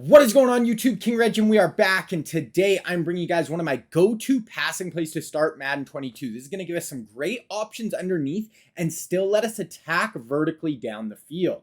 What is going on YouTube? King Reg, and we are back, and today I'm bringing you guys one of my go-to passing plays to start Madden 22. This is going to give us some great options underneath and still let us attack vertically down the field.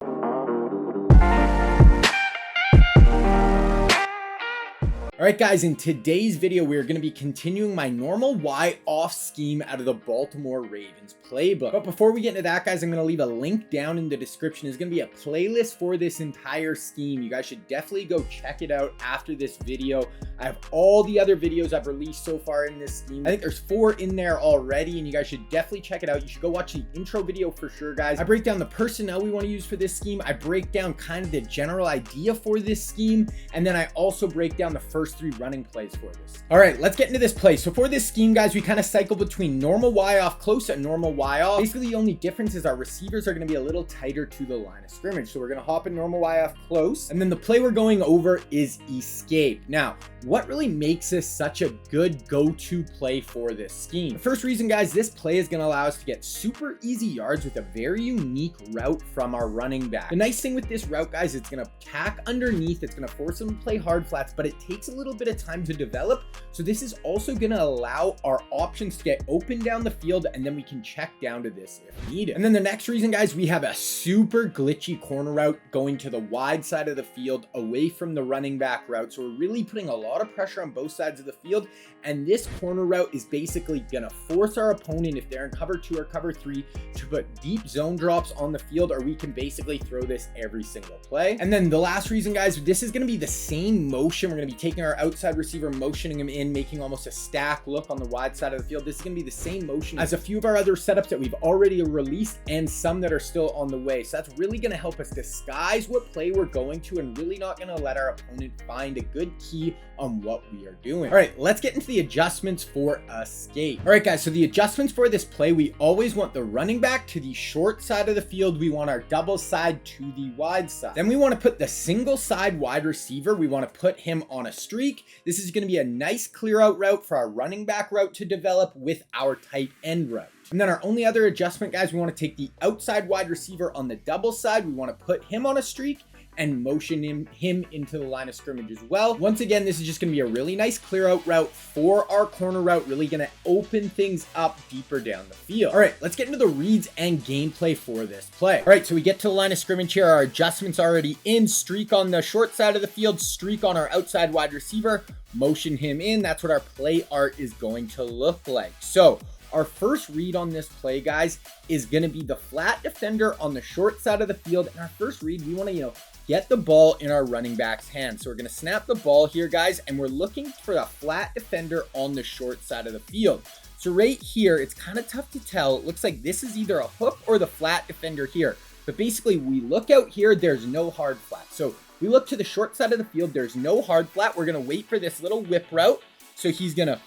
Alright guys, in today's video we're going to be continuing my normal Y off scheme out of the Baltimore Ravens Playbook. But before we get into that, guys, I'm going to leave a link down in the description. There's going to be a playlist for this entire scheme. You guys should definitely go check it out after this video. I have all the other videos I've released so far in this scheme. I think there's 4 in there already, and you guys should definitely check it out. You should go watch the intro video for sure, guys. I break down the personnel we want to use for this scheme. I break down kind of the general idea for this scheme, and then I also break down the first 3 running plays for this. All right, let's get into this play. So for this scheme, guys, we kind of cycle between normal Y off close and normal Y off. Basically, the only difference is our receivers are going to be a little tighter to the line of scrimmage. So we're going to hop in normal Y off close, and then the play we're going over is escape. Now, what really makes this such a good go-to play for this scheme? The first reason, guys, this play is going to allow us to get super easy yards with a very unique route from our running back. The nice thing with this route, guys, it's going to tack underneath. It's going to force them to play hard flats, but it takes a little bit of time to develop. So this is also going to allow our options to get open down the field, and then we can check down to this if needed. And then the next reason, guys, we have a super glitchy corner route going to the wide side of the field away from the running back route. So we're really putting a lot of pressure on both sides of the field, and this corner route is basically going to force our opponent, if they're in cover 2 or cover 3, to put deep zone drops on the field, or we can basically throw this every single play. And then the last reason, guys, this is going to be the same motion. We're going to be taking our outside receiver, motioning him in, making almost a stack look on the wide side of the field. This is going to be the same motion as a few of our other setups that we've already released and some that are still on the way. So that's really going to help us disguise what play we're going to, and really not going to let our opponent find a good key on what we are doing. All right, let's get into the adjustments for escape. All right, guys, so the adjustments for this play, we always want the running back to the short side of the field. We want our double side to the wide side. Then we want to put the single side wide receiver. We want to put him on a streak. This is going to be a nice clear out route for our running back route to develop with our tight end route. And then our only other adjustment, guys, we want to take the outside wide receiver on the double side. We want to put him on a streak and motion him into the line of scrimmage as well. Once again, this is just going to be a really nice clear out route for our corner route, really going to open things up deeper down the field. All right, let's get into the reads and gameplay for this play. All right, so we get to the line of scrimmage here. Our adjustments already in. Streak on the short side of the field, streak on our outside wide receiver, motion him in. That's what our play art is going to look like. So our first read on this play, guys, is going to be the flat defender on the short side of the field. And our first read, we want to, get the ball in our running back's hands. So we're going to snap the ball here, guys, and we're looking for the flat defender on the short side of the field. So right here, it's kind of tough to tell. It looks like this is either a hook or the flat defender here. But basically, we look out here, there's no hard flat. So we look to the short side of the field, there's no hard flat. We're going to wait for this little whip route. So he's going to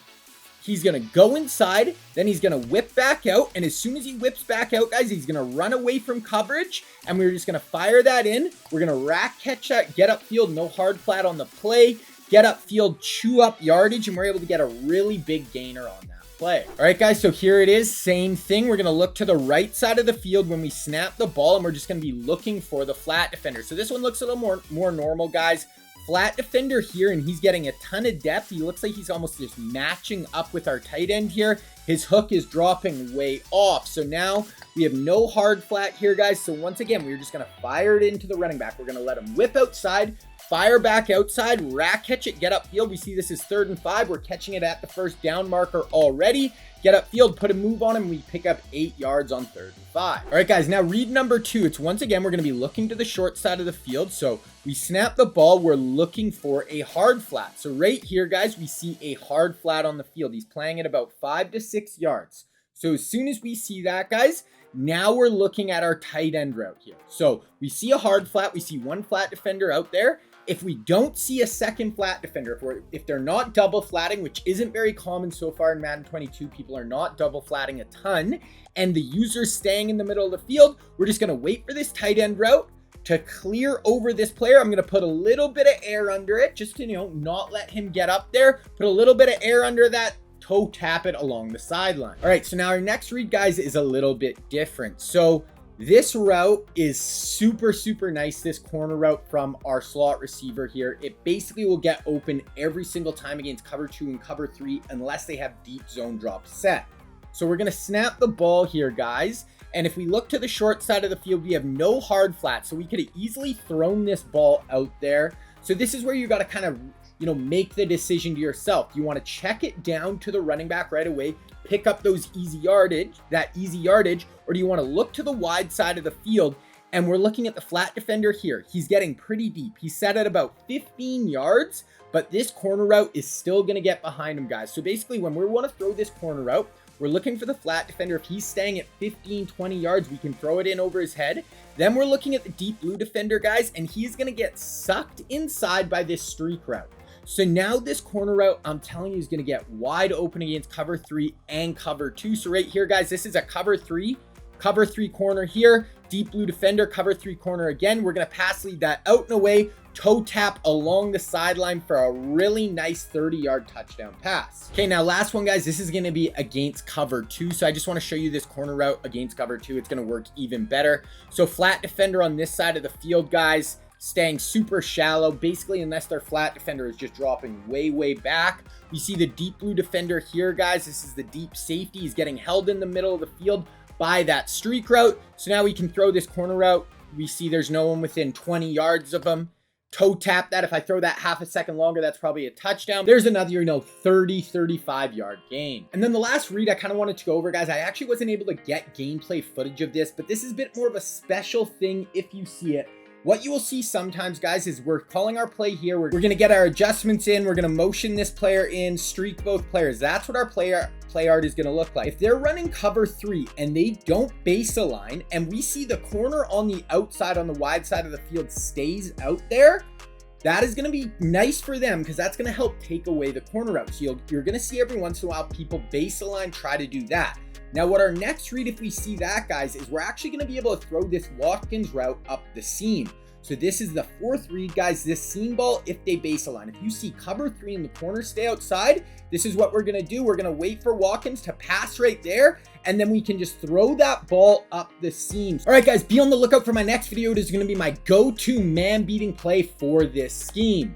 go inside, then he's going to whip back out, and as soon as he whips back out, guys, he's going to run away from coverage, and we're just going to fire that in. We're going to rack catch that, get upfield, no hard flat on the play, get upfield, chew up yardage, and we're able to get a really big gainer on that play. All right, guys, so here it is, same thing. We're going to look to the right side of the field when we snap the ball, and we're just going to be looking for the flat defender. So this one looks a little more normal, guys. Flat defender here, and he's getting a ton of depth. He looks like he's almost just matching up with our tight end here. His hook is dropping way off. So now we have no hard flat here, guys. So once again, we're just going to fire it into the running back. We're going to let him whip outside, fire back outside, rack catch it, get upfield. We see this is 3rd and 5. We're catching it at the first down marker already. Get upfield, put a move on him. We pick up 8 yards on 3rd and 5. All right, guys, now read number 2. It's once again, we're going to be looking to the short side of the field. So we snap the ball. We're looking for a hard flat. So right here, guys, we see a hard flat on the field. He's playing at about 5 to 6 yards. So as soon as we see that, guys, now we're looking at our tight end route here. So we see a hard flat. We see one flat defender out there. If we don't see a second flat defender, if they're not double flatting, which isn't very common so far in Madden 22, people are not double flatting a ton, and the user's staying in the middle of the field, we're just going to wait for this tight end route to clear over this player. I'm going to put a little bit of air under it just to, not let him get up there. Put a little bit of air under that, toe tap it along the sideline. All right, so now our next read, guys, is a little bit different. So This route is super, super nice, this corner route from our slot receiver here. It basically will get open every single time against cover 2 and cover 3 unless they have deep zone drop set. So we're going to snap the ball here, guys. And if we look to the short side of the field, we have no hard flat. So we could have easily thrown this ball out there. So this is where you got to kind of, make the decision to yourself. You want to check it down to the running back right away, pick up that easy yardage, or do you want to look to the wide side of the field? And we're looking at the flat defender here. He's getting pretty deep. He's set at about 15 yards, but this corner route is still going to get behind him, guys. So basically, when we want to throw this corner route, we're looking for the flat defender. If he's staying at 15, 20 yards, we can throw it in over his head. Then we're looking at the deep blue defender, guys, and he's going to get sucked inside by this streak route. So now this corner route, I'm telling you, is going to get wide open against cover 3 and cover 2. So right here, guys, this is a cover 3 corner here, deep blue defender, cover 3 corner again. We're going to pass lead that out and away, toe tap along the sideline for a really nice 30-yard touchdown pass. Okay, now last one, guys, this is going to be against cover 2. So I just want to show you this corner route against cover 2. It's going to work even better. So flat defender on this side of the field, guys, staying super shallow, basically, unless their flat defender is just dropping way, way back. We see the deep blue defender here, guys. This is the deep safety. He's getting held in the middle of the field by that streak route. So now we can throw this corner route. We see there's no one within 20 yards of him. Toe tap that. If I throw that half a second longer, that's probably a touchdown. There's another, 30, 35-yard gain. And then the last read I kind of wanted to go over, guys, I actually wasn't able to get gameplay footage of this, but this is a bit more of a special thing if you see it. What you will see sometimes, guys, is we're calling our play here. We're going to get our adjustments in. We're going to motion this player in, streak both players. That's what our play art is going to look like. If they're running cover 3 and they don't base align, and we see the corner on the outside, on the wide side of the field stays out there, that is going to be nice for them because that's going to help take away the corner route. So you're going to see every once in a while people base align, try to do that. Now, what our next read, if we see that, guys, is we're actually going to be able to throw this Watkins route up the seam. So this is the fourth read, guys, this seam ball if they base align. If you see cover 3 in the corner stay outside, this is what we're going to do. We're going to wait for Watkins to pass right there, and then we can just throw that ball up the seams. All right, guys, be on the lookout for my next video. It is going to be my go-to man-beating play for this scheme.